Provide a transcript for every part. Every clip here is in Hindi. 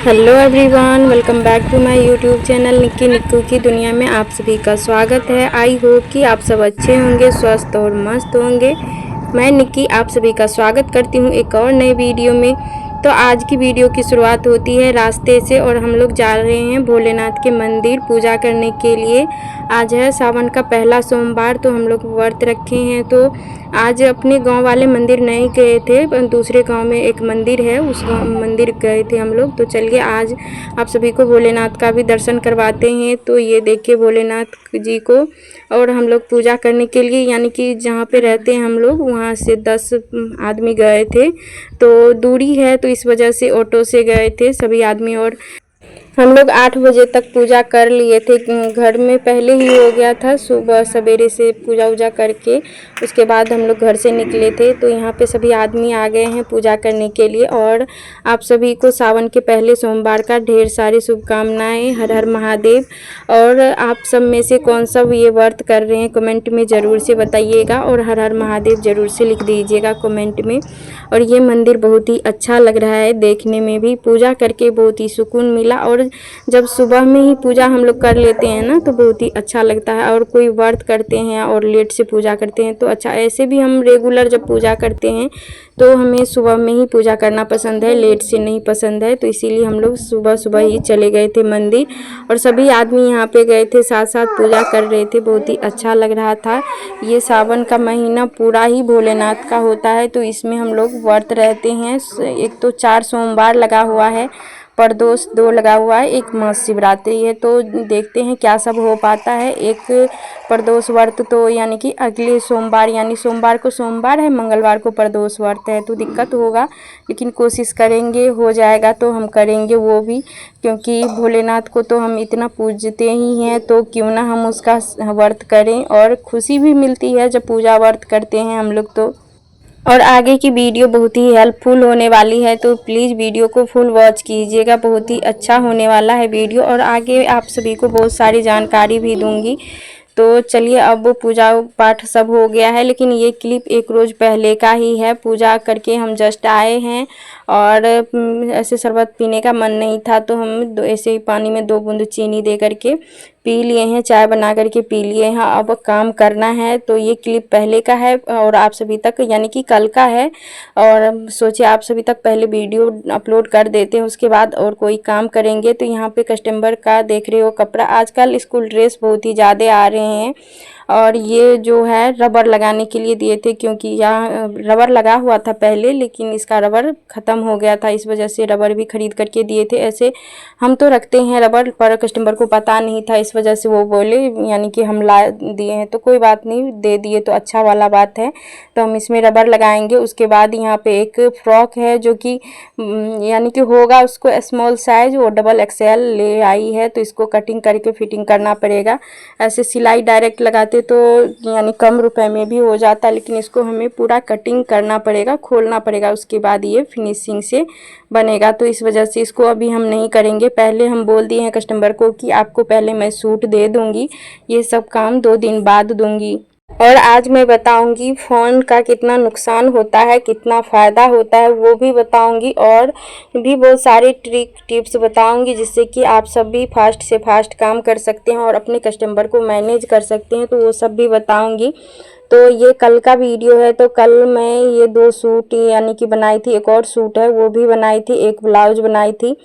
Hello everyone, welcome back to my YouTube channel Nikki Nikku की दुनिया में आप सभी का स्वागत है। आई होप कि आप सब अच्छे होंगे, स्वस्थ और मस्त होंगे। मैं निक्की आप सभी का स्वागत करती हूँ एक और नए वीडियो में। तो आज की वीडियो की शुरुआत होती है रास्ते से और हम लोग जा रहे हैं भोलेनाथ के मंदिर पूजा करने के लिए। आज है सावन का पहला सोमवार, तो हम लोग व्रत रखे हैं। तो आज अपने गांव वाले मंदिर नहीं गए थे, पर दूसरे गांव में एक मंदिर है, उस गांव मंदिर गए थे हम लोग। तो चलिए आज आप सभी को भोलेनाथ का भी दर्शन करवाते हैं। तो ये देखिए भोलेनाथ जी को, और हम लोग पूजा करने के लिए यानी कि जहाँ पे रहते हैं हम लोग वहाँ से 10 आदमी गए थे। तो दूरी है तो इस वजह से ऑटो से गए थे सभी आदमी, और हम लोग 8 बजे तक पूजा कर लिए थे। घर में पहले ही हो गया था, सुबह सवेरे से पूजा वूजा करके उसके बाद हम लोग घर से निकले थे। तो यहाँ पे सभी आदमी आ गए हैं पूजा करने के लिए। और आप सभी को सावन के पहले सोमवार का ढेर सारी शुभकामनाएं। हर हर महादेव। और आप सब में से कौन सा ये व्रत कर रहे हैं कमेंट में ज़रूर से बताइएगा, और हर हर महादेव ज़रूर से लिख दीजिएगा कमेंट में। और ये मंदिर बहुत ही अच्छा लग रहा है देखने में भी, पूजा करके बहुत ही सुकून मिला। और जब सुबह में ही पूजा हम लोग कर लेते हैं ना तो बहुत ही अच्छा लगता है। और कोई व्रत करते हैं और लेट से पूजा करते हैं तो अच्छा, ऐसे भी हम रेगुलर जब पूजा करते हैं तो हमें सुबह में ही पूजा करना पसंद है, लेट से नहीं पसंद है। तो इसीलिए हम लोग सुबह सुबह ही चले गए थे मंदिर, और सभी आदमी यहाँ पे गए थे, साथ साथ पूजा कर रहे थे। बहुत ही अच्छा लग रहा था। ये सावन का महीना पूरा ही भोलेनाथ का होता है, तो इसमें हम लोग व्रत रहते हैं। एक तो 4 सोमवार लगा हुआ है, प्रदोष 2 लगा हुआ है, एक महाशिवरात्रि है। तो देखते हैं क्या सब हो पाता है। एक प्रदोष व्रत तो यानी कि अगले सोमवार, यानी सोमवार को सोमवार है, मंगलवार को प्रदोष व्रत है, तो दिक्कत होगा, लेकिन कोशिश करेंगे, हो जाएगा तो हम करेंगे वो भी। क्योंकि भोलेनाथ को तो हम इतना पूजते ही हैं, तो क्यों ना हम उसका व्रत करें। और खुशी भी मिलती है जब पूजा व्रत करते हैं हम लोग तो। और आगे की वीडियो बहुत ही हेल्पफुल होने वाली है, तो प्लीज़ वीडियो को फुल वॉच कीजिएगा, बहुत ही अच्छा होने वाला है वीडियो। और आगे आप सभी को बहुत सारी जानकारी भी दूंगी। तो चलिए, अब पूजा पाठ सब हो गया है, लेकिन ये क्लिप एक रोज़ पहले का ही है। पूजा करके हम जस्ट आए हैं, और ऐसे शरबत पीने का मन नहीं था तो हम ऐसे ही पानी में 2 बूंद चीनी दे करके पी लिए हैं, चाय बना करके पी लिए हैं। अब काम करना है। तो ये क्लिप पहले का है और आप सभी तक यानी कि कल का है, और सोचिए आप सभी तक पहले वीडियो अपलोड कर देते हैं, उसके बाद और कोई काम करेंगे। तो यहाँ पे कस्टमर का देख रहे हो कपड़ा, आजकल स्कूल ड्रेस बहुत ही ज़्यादा आ रहे हैं। और ये जो है रबर लगाने के लिए दिए थे, क्योंकि यहाँ रबर लगा हुआ था पहले, लेकिन इसका रबर ख़त्म हो गया था, इस वजह से रबर भी खरीद करके दिए थे। ऐसे हम तो रखते हैं रबर, पर कस्टमर को पता नहीं था, इस वजह से वो बोले यानी कि हम ला दिए हैं। तो कोई बात नहीं, दे दिए तो अच्छा वाला बात है। तो हम इसमें रबर लगाएंगे। उसके बाद यहाँ पे एक फ्रॉक है जो कि यानी कि होगा उसको स्मॉल साइज, वो डबल एक्सेल ले आई है, तो इसको कटिंग करके फिटिंग करना पड़ेगा। ऐसे सिलाई डायरेक्ट लगाते तो यानी कम रुपए में भी हो जाता, लेकिन इसको हमें पूरा कटिंग करना पड़ेगा, खोलना पड़ेगा, उसके बाद ये फिनिशिंग से बनेगा। तो इस वजह से इसको अभी हम नहीं करेंगे। पहले हम बोल दिए हैं कस्टमर को कि आपको पहले मैं सूट दे दूंगी, ये सब काम 2 दिन बाद दूंगी। और आज मैं बताऊंगी फ़ोन का कितना नुकसान होता है, कितना फ़ायदा होता है वो भी बताऊंगी, और भी बहुत सारे ट्रिक टिप्स बताऊंगी जिससे कि आप सब भी फास्ट से फास्ट काम कर सकते हैं और अपने कस्टमर को मैनेज कर सकते हैं। तो वो सब भी बताऊंगी। तो ये कल का वीडियो है। तो कल मैं ये 2 सूट यानी कि बनाई थी, एक और सूट है वो भी बनाई थी, एक ब्लाउज बनाई थी।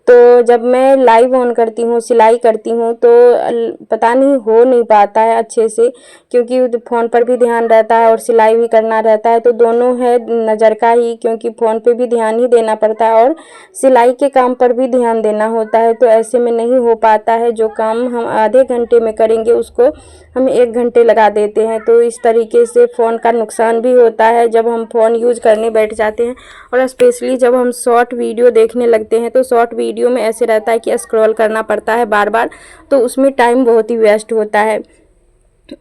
तो जब मैं लाइव ऑन करती हूँ, सिलाई करती हूँ, तो पता नहीं हो नहीं पाता है अच्छे से, क्योंकि फ़ोन पर भी ध्यान रहता है और सिलाई भी करना रहता है, तो दोनों है नज़र का ही, क्योंकि फ़ोन पे भी ध्यान ही देना पड़ता है और सिलाई के काम पर भी ध्यान देना होता है। तो ऐसे में नहीं हो पाता है, जो काम हम आधे घंटे में करेंगे उसको हम 1 घंटे लगा देते हैं। तो इस तरीके से फ़ोन का नुकसान भी होता है जब हम फ़ोन यूज़ करने बैठ जाते हैं, और स्पेशली जब हम शॉर्ट वीडियो देखने लगते हैं। तो शॉर्ट वीडियो में ऐसे रहता है कि स्क्रॉल करना पड़ता है बार बार, तो उसमें टाइम बहुत ही वेस्ट होता है।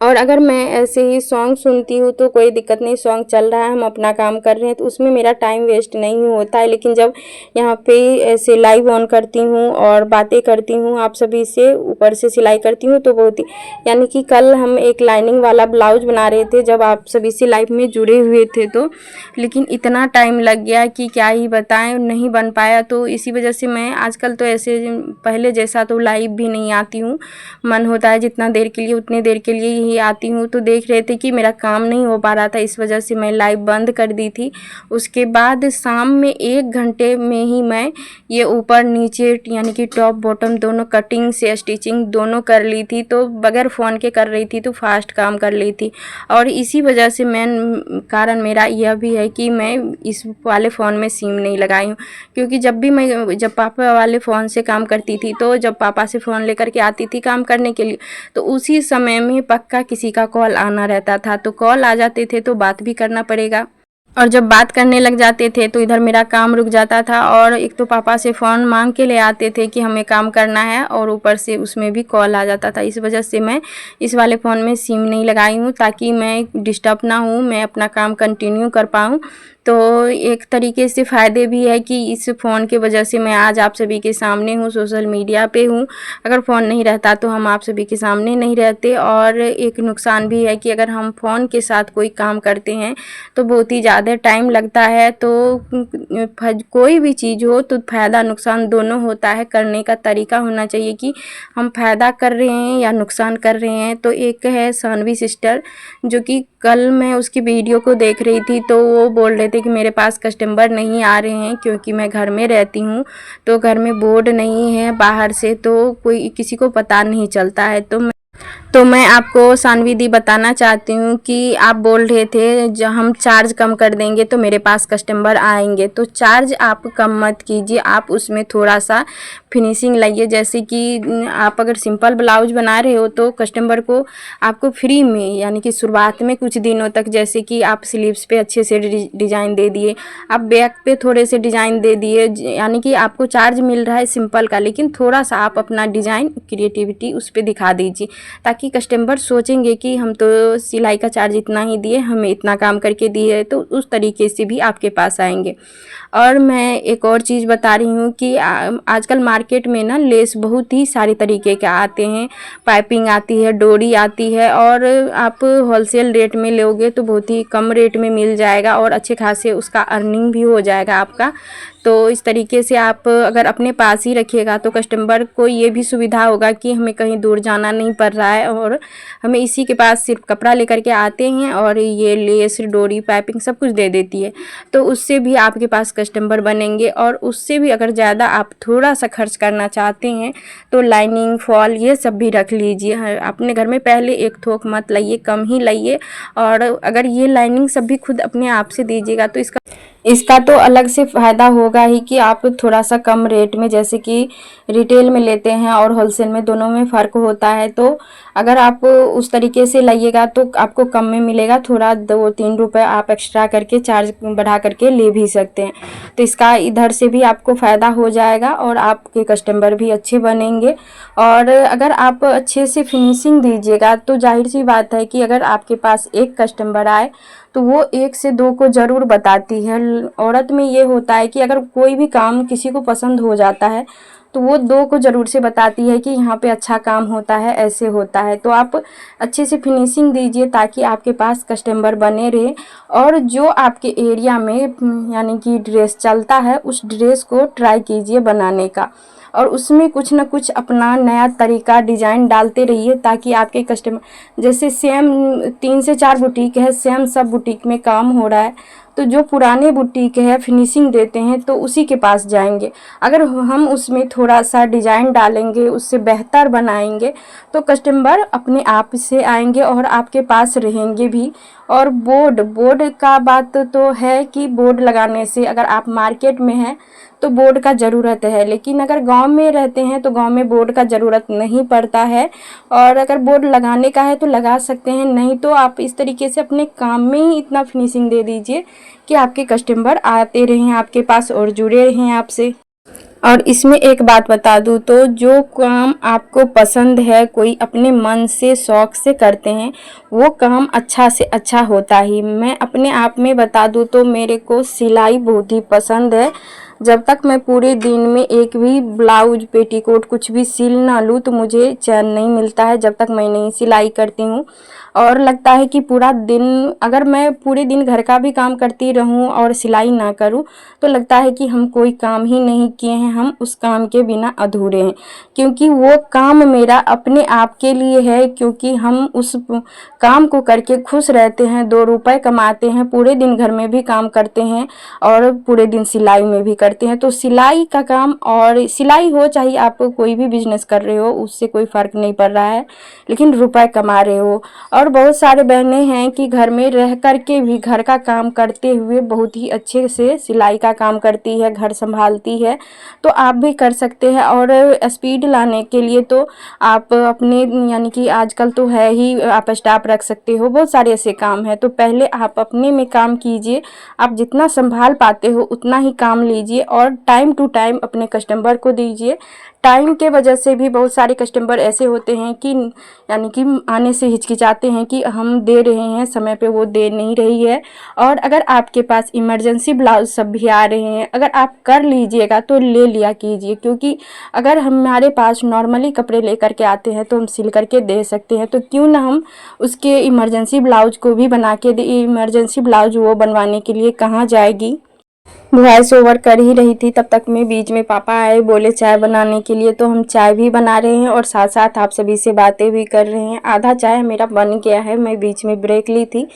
और अगर मैं ऐसे ही सॉन्ग सुनती हूँ तो कोई दिक्कत नहीं, सॉन्ग चल रहा है, हम अपना काम कर रहे हैं तो उसमें मेरा टाइम वेस्ट नहीं होता है। लेकिन जब यहाँ पे ऐसे लाइव ऑन करती हूँ और बातें करती हूँ आप सभी से, ऊपर से सिलाई करती हूँ, तो बहुत ही, यानी कि कल हम एक लाइनिंग वाला ब्लाउज बना रहे थे जब आप सभी से लाइव में जुड़े हुए थे, तो लेकिन इतना टाइम लग गया कि क्या ही बताएं, नहीं बन पाया। तो इसी वजह से मैं आजकल तो ऐसे पहले जैसा तो लाइव भी नहीं आती हूँ, मन होता है जितना देर के लिए उतने देर के लिए ही आती हूँ। तो देख रहे थे कि मेरा काम नहीं हो पा रहा था, इस वजह से मैं लाइव बंद कर दी थी। उसके बाद शाम में 1 घंटे में ही मैं ये ऊपर नीचे यानी कि टॉप बॉटम दोनों कटिंग से स्टिचिंग दोनों कर ली थी। तो बगैर फ़ोन के कर रही थी तो फास्ट काम कर ली थी। और इसी वजह से मेन कारण मेरा यह भी है कि मैं इस वाले फ़ोन में सिम नहीं लगाई हूँ, क्योंकि जब पापा वाले फ़ोन से काम करती थी, तो जब पापा से फ़ोन लेकर के आती थी काम करने के लिए, तो उसी समय में पक्का किसी का कॉल आना रहता था। तो कॉल आ जाते थे तो बात भी करना पड़ेगा, और जब बात करने लग जाते थे तो इधर मेरा काम रुक जाता था। और एक तो पापा से फ़ोन मांग के ले आते थे कि हमें काम करना है, और ऊपर से उसमें भी कॉल आ जाता था। इस वजह से मैं इस वाले फ़ोन में सिम नहीं लगाई हूँ, ताकि मैं डिस्टर्ब ना हूँ, मैं अपना काम कंटिन्यू कर पाऊँ। तो एक तरीके से फ़ायदे भी है कि इस फ़ोन की वजह से मैं आज आप सभी के सामने हूँ, सोशल मीडिया पे हूँ। अगर फ़ोन नहीं रहता तो हम आप सभी के सामने नहीं रहते। और एक नुकसान भी है कि अगर हम फ़ोन के साथ कोई काम करते हैं तो बहुत ही ज़्यादा टाइम लगता है। तो कोई भी चीज़ हो तो फ़ायदा नुकसान दोनों होता है, करने का तरीका होना चाहिए कि हम फ़ायदा कर रहे हैं या नुकसान कर रहे हैं। तो एक है सानवी सिस्टर, जो कि कल मैं उसकी वीडियो को देख रही थी, तो वो बोल रहे थे कि मेरे पास कस्टमर नहीं आ रहे हैं क्योंकि मैं घर में रहती हूँ, तो घर में बोर्ड नहीं है बाहर से, तो कोई किसी को पता नहीं चलता है। तो मैं आपको सानवी दी बताना चाहती हूँ कि आप बोल रहे थे जब हम चार्ज कम कर देंगे तो मेरे पास कस्टमर आएंगे, तो चार्ज आप कम मत कीजिए, आप उसमें थोड़ा सा फिनिशिंग लाइए। जैसे कि आप अगर सिंपल ब्लाउज बना रहे हो तो कस्टमर को आपको फ्री में, यानी कि शुरुआत में कुछ दिनों तक, जैसे कि आप स्लीव्स पे अच्छे से डिज़ाइन दे दिए, आप बैक पे थोड़े से डिज़ाइन दे दिए, यानी कि आपको चार्ज मिल रहा है सिंपल का, लेकिन थोड़ा सा आप अपना डिज़ाइन क्रिएटिविटी उस पर दिखा दीजिए, ताकि कस्टमर सोचेंगे कि हम तो सिलाई का चार्ज इतना ही दिए, हमें इतना काम करके दिए, तो उस तरीके से भी आपके पास आएंगे। और मैं एक और चीज़ बता रही हूँ कि आजकल मार्केट में ना लेस बहुत ही सारे तरीके के आते हैं, पाइपिंग आती है, डोरी आती है, और आप होलसेल रेट में लोगे तो बहुत ही कम रेट में मिल जाएगा और अच्छे खासे उसका अर्निंग भी हो जाएगा आपका। तो इस तरीके से आप अगर अपने पास ही रखिएगा तो कस्टमर को ये भी सुविधा होगा कि हमें कहीं दूर जाना नहीं पड़ रहा है, और हमें इसी के पास सिर्फ कपड़ा लेकर के आते हैं और ये लेस डोरी पाइपिंग सब कुछ दे देती है। तो उससे भी आपके पास कस्टमर बनेंगे, और उससे भी अगर ज़्यादा आप थोड़ा सा खर्च करना चाहते हैं तो लाइनिंग फॉल ये सब भी रख लीजिए अपने घर में। पहले एक थोक मत लाइए, कम ही लाइए, और अगर ये लाइनिंग सब भी खुद अपने आप से दीजिएगा तो इसका तो अलग से फ़ायदा होगा ही कि आप थोड़ा सा कम रेट में, जैसे कि रिटेल में लेते हैं और होलसेल में, दोनों में फ़र्क होता है। तो अगर आप उस तरीके से लाइएगा तो आपको कम में मिलेगा, थोड़ा 2-3 रुपए आप एक्स्ट्रा करके चार्ज बढ़ा करके ले भी सकते हैं। तो इसका इधर से भी आपको फ़ायदा हो जाएगा और आपके कस्टमर भी अच्छे बनेंगे। और अगर आप अच्छे से फिनिशिंग दीजिएगा तो जाहिर सी बात है कि अगर आपके पास एक कस्टमर आए तो वो 1 से 2 को ज़रूर बताती है। औरत में ये होता है कि अगर कोई भी काम किसी को पसंद हो जाता है तो वो 2 को ज़रूर से बताती है कि यहाँ पे अच्छा काम होता है, ऐसे होता है। तो आप अच्छे से फिनिशिंग दीजिए ताकि आपके पास कस्टमर बने रहे, और जो आपके एरिया में यानी कि ड्रेस चलता है उस ड्रेस को ट्राई कीजिए बनाने का, और उसमें कुछ ना कुछ अपना नया तरीका डिज़ाइन डालते रहिए, ताकि आपके कस्टमर, जैसे सेम 3 से 4 बुटीक है, सेम सब बुटीक में काम हो रहा है, तो जो पुराने बुटीक है फिनिशिंग देते हैं तो उसी के पास जाएंगे। अगर हम उसमें थोड़ा सा डिज़ाइन डालेंगे, उससे बेहतर बनाएंगे, तो कस्टमर अपने आप से आएंगे और आपके पास रहेंगे भी। और बोर्ड का बात तो है कि बोर्ड लगाने से, अगर आप मार्केट में हैं तो बोर्ड का ज़रूरत है, लेकिन अगर गांव में रहते हैं तो गांव में बोर्ड का ज़रूरत नहीं पड़ता है। और अगर बोर्ड लगाने का है तो लगा सकते हैं, नहीं तो आप इस तरीके से अपने काम में ही इतना फिनिशिंग दे दीजिए कि आपके कस्टमर आते रहें आपके पास और जुड़े रहें आपसे। और इसमें एक बात बता दूँ तो जो काम आपको पसंद है, कोई अपने मन से शौक़ से करते हैं, वो काम अच्छा से अच्छा होता ही। मैं अपने आप में बता दूँ तो मेरे को सिलाई बहुत ही पसंद है। जब तक मैं पूरे दिन में एक भी ब्लाउज पेटीकोट कुछ भी सिल ना लूँ तो मुझे चैन नहीं मिलता है जब तक मैं नहीं सिलाई करती हूँ। और लगता है कि पूरा दिन अगर मैं पूरे दिन घर का भी काम करती रहूँ और सिलाई ना करूँ तो लगता है कि हम कोई काम ही नहीं किए हैं, हम उस काम के बिना अधूरे हैं। क्योंकि वो काम मेरा अपने आप के लिए है, क्योंकि हम उस काम को करके खुश रहते हैं, 2 रुपए कमाते हैं, पूरे दिन घर में भी काम करते हैं और पूरे दिन सिलाई में भी करते हैं। तो सिलाई का काम, और सिलाई हो चाहे आप कोई भी बिजनेस कर रहे हो, उससे कोई फ़र्क नहीं पड़ रहा है, लेकिन रुपए कमा रहे हो। और बहुत सारे बहनें हैं कि घर में रह कर के भी घर का काम करते हुए बहुत ही अच्छे से सिलाई का काम करती है, घर संभालती है। तो आप भी कर सकते हैं। और स्पीड लाने के लिए तो आप अपने यानी कि आजकल तो है ही, आप स्टाफ रख सकते हो, बहुत सारे ऐसे काम हैं। तो पहले आप अपने में काम कीजिए, आप जितना संभाल पाते हो उतना ही काम लीजिए और टाइम टू टाइम अपने कस्टमर को दीजिए। टाइम के वजह से भी बहुत सारे कस्टमर ऐसे होते हैं कि यानी कि आने से हिचकिचाते हैं कि हम दे रहे हैं समय पे, वो दे नहीं रही है। और अगर आपके पास इमरजेंसी ब्लाउज सब भी आ रहे हैं, अगर आप कर लीजिएगा तो ले लिया कीजिए, क्योंकि अगर हमारे पास नॉर्मली कपड़े लेकर के आते हैं तो हम सिल करके दे सकते हैं, तो क्यों ना हम उसके इमरजेंसी ब्लाउज को भी बना के दे। इमरजेंसी ब्लाउज वो बनवाने के लिए कहाँ जाएगी। वॉइस ओवर कर ही रही थी, तब तक में बीच में पापा आए, बोले चाय बनाने के लिए, तो हम चाय भी बना रहे हैं और साथ साथ आप सभी से बातें भी कर रहे हैं। आधा चाय मेरा बन गया है, मैं बीच में ब्रेक ली थी,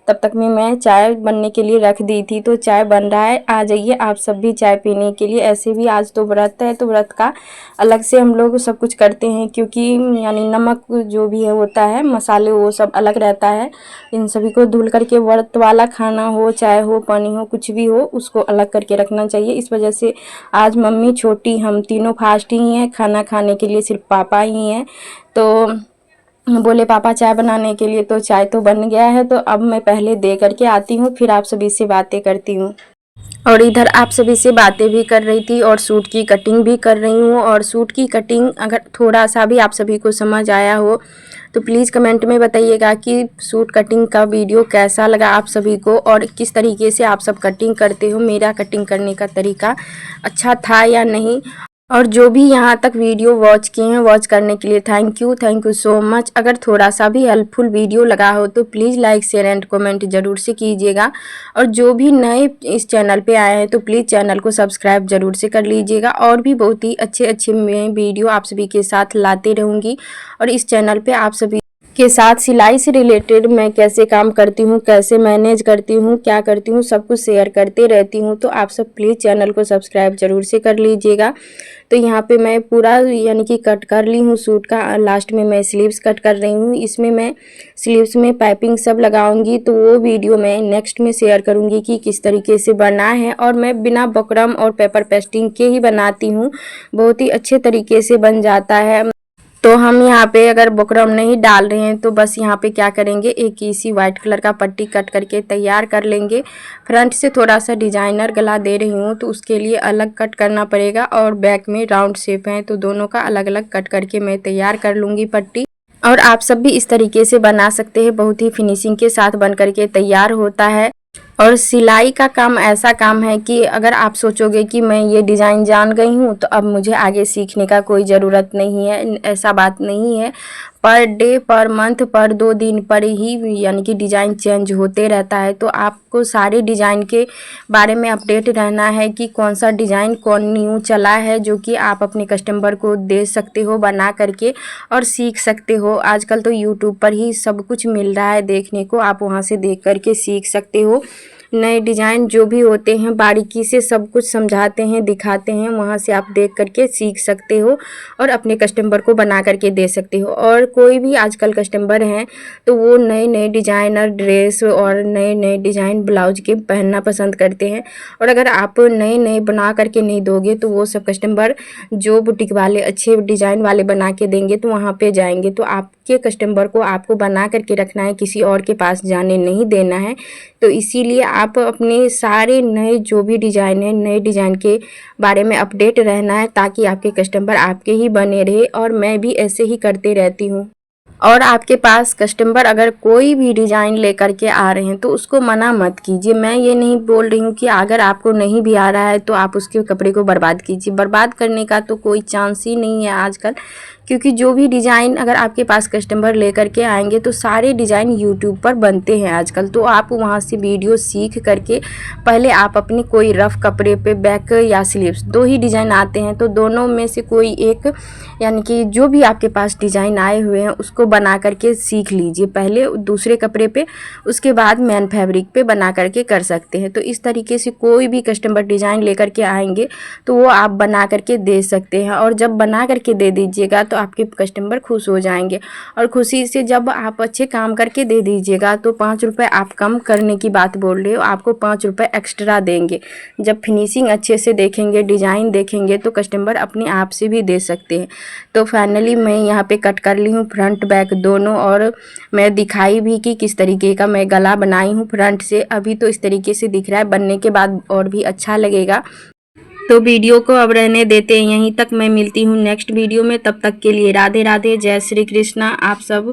तब तक में मैं चाय बनने के लिए रख दी थी। तो चाय बन रहा है, आ जाइए आप सब भी चाय पीने के लिए। ऐसे भी आज तो व्रत है, तो व्रत का अलग से हम लोग सब कुछ करते हैं, क्योंकि यानी नमक जो भी है होता है, मसाले, वो सब अलग रहता है। इन सभी को धुल करके व्रत वाला खाना हो, चाय हो, पानी हो, कुछ भी हो, उसको अलग करके रखना चाहिए। इस वजह से आज मम्मी, छोटी, हम तीनों फास्ट ही हैं। खाना खाने के लिए सिर्फ पापा ही हैं। तो बोले पापा चाय बनाने के लिए, तो चाय तो बन गया है, तो अब मैं पहले दे करके आती हूँ, फिर आप सभी से बातें करती हूँ। और इधर आप सभी से बातें भी कर रही थी और सूट की कटिंग भी कर रही हूँ। और सूट की कटिंग अगर थोड़ा सा भी आप सभी को समझ आया हो तो प्लीज़ कमेंट में बताइएगा कि सूट कटिंग का वीडियो कैसा लगा आप सभी को, और किस तरीके से आप सब कटिंग करते हो, मेरा कटिंग करने का तरीका अच्छा था या नहीं। और जो भी यहाँ तक वीडियो वॉच किए हैं, वॉच करने के लिए थैंक यू सो मच। अगर थोड़ा सा भी हेल्पफुल वीडियो लगा हो तो please like, share and comment ज़रूर से कीजिएगा। और जो भी नए इस चैनल पे आए हैं तो प्लीज़ चैनल को सब्सक्राइब ज़रूर से कर लीजिएगा। और भी बहुत ही अच्छे अच्छे मैं वीडियो आप सभी के साथ लाते रहूँगी। और इस चैनल पर आप सभी के साथ सिलाई से रिलेटेड मैं कैसे काम करती हूँ, कैसे मैनेज करती हूँ, क्या करती हूँ, सब कुछ शेयर करते रहती हूँ। तो आप सब प्लीज़ चैनल को सब्सक्राइब ज़रूर से कर लीजिएगा। तो यहाँ पे मैं पूरा यानी कि कट कर ली हूँ सूट का। लास्ट में मैं स्लीव्स कट कर रही हूँ। इसमें मैं स्लीव्स में पाइपिंग सब लगाऊंगी, तो वो वीडियो मैं नेक्स्ट में शेयर करूँगी कि किस तरीके से बना है। और मैं बिना बकरम और पेपर पेस्टिंग के ही बनाती हूँ, बहुत ही अच्छे तरीके से बन जाता है। तो हम यहाँ पे अगर बुकरम नहीं डाल रहे हैं तो बस यहाँ पे क्या करेंगे, एक इसी वाइट कलर का पट्टी कट करके तैयार कर लेंगे। फ्रंट से थोड़ा सा डिजाइनर गला दे रही हूँ तो उसके लिए अलग कट करना पड़ेगा, और बैक में राउंड शेप है तो दोनों का अलग अलग कट करके मैं तैयार कर लूँगी पट्टी। और आप सब भी इस तरीके से बना सकते हैं, बहुत ही फिनिशिंग के साथ बन करके तैयार होता है। और सिलाई का काम ऐसा काम है कि अगर आप सोचोगे कि मैं ये डिज़ाइन जान गई हूँ तो अब मुझे आगे सीखने का कोई ज़रूरत नहीं है, ऐसा बात नहीं है। पर डे, पर मंथ, पर 2 दिन पर ही यानी कि डिज़ाइन चेंज होते रहता है। तो आपको सारे डिज़ाइन के बारे में अपडेट रहना है कि कौन सा डिज़ाइन कौन न्यू चला है, जो कि आप अपने कस्टमर को दे सकते हो बना करके और सीख सकते हो। आजकल तो यूट्यूब पर ही सब कुछ मिल रहा है देखने को, आप वहाँ से देख करके सीख सकते हो। नए डिज़ाइन जो भी होते हैं बारीकी से सब कुछ समझाते हैं, दिखाते हैं, वहाँ से आप देख करके सीख सकते हो और अपने कस्टमर को बना करके दे सकते हो। और कोई भी आजकल कस्टमर हैं तो वो नए नए डिज़ाइनर ड्रेस और नए नए डिज़ाइन ब्लाउज के पहनना पसंद करते हैं। और अगर आप नए नए बना करके नहीं दोगे तो वो सब कस्टमर जो बुटीक वाले अच्छे डिज़ाइन वाले बना के देंगे तो वहाँ पे जाएंगे, तो आप आपके कस्टमर को आपको बना करके रखना है, किसी और के पास जाने नहीं देना है। तो इसीलिए आप अपने सारे नए जो भी डिज़ाइन है, नए डिज़ाइन के बारे में अपडेट रहना है, ताकि आपके कस्टमर आपके ही बने रहे। और मैं भी ऐसे ही करते रहती हूँ। और आपके पास कस्टमर अगर कोई भी डिज़ाइन लेकर के आ रहे हैं तो उसको मना मत कीजिए। मैं ये नहीं बोल रही हूँ कि अगर आपको नहीं भी आ रहा है तो आप उसके कपड़े को बर्बाद कीजिए। बर्बाद करने का तो कोई चांस ही नहीं है आजकल, क्योंकि जो भी डिज़ाइन अगर आपके पास कस्टमर लेकर के आएंगे तो सारे डिज़ाइन यूट्यूब पर बनते हैं आजकल। तो आप वहाँ से वीडियो सीख करके पहले आप अपनी कोई रफ़ कपड़े पे बैक या स्लीव्स 2 ही डिज़ाइन आते हैं, तो दोनों में से कोई एक, यानी कि जो भी आपके पास डिज़ाइन आए हुए हैं उसको बना करके सीख लीजिए पहले दूसरे कपड़े पे, उसके बाद मेन फैब्रिक पे बना करके कर सकते हैं। तो इस तरीके से कोई भी कस्टमर डिज़ाइन लेकर के आएंगे तो वो आप बना करके दे सकते हैं। और जब बना करके दे दीजिएगा तो आपके कस्टमर खुश हो जाएंगे। और खुशी से जब आप अच्छे काम करके दे दीजिएगा तो 5 रुपये आप कम करने की बात बोल रहे हो, आपको 5 रुपये एक्स्ट्रा देंगे। जब फिनिशिंग अच्छे से देखेंगे, डिज़ाइन देखेंगे, तो कस्टमर अपने आप से भी दे सकते हैं। तो फाइनली मैं यहाँ पे कट कर ली हूँ फ्रंट बैक दोनों, और मैं दिखाई भी कि किस तरीके का मैं गला बनाई हूँ फ्रंट से। अभी तो इस तरीके से दिख रहा है, बनने के बाद और भी अच्छा लगेगा। तो वीडियो को अब रहने देते हैं यहीं तक। मैं मिलती हूँ नेक्स्ट वीडियो में, तब तक के लिए राधे राधे, जय श्री कृष्णा। आप सब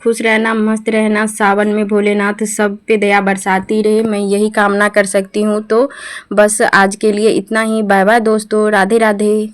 खुश रहना, मस्त रहना। सावन में भोलेनाथ सब पे दया बरसाती रहे, मैं यही कामना कर सकती हूँ। तो बस आज के लिए इतना ही। बाय बाय दोस्तों, राधे राधे।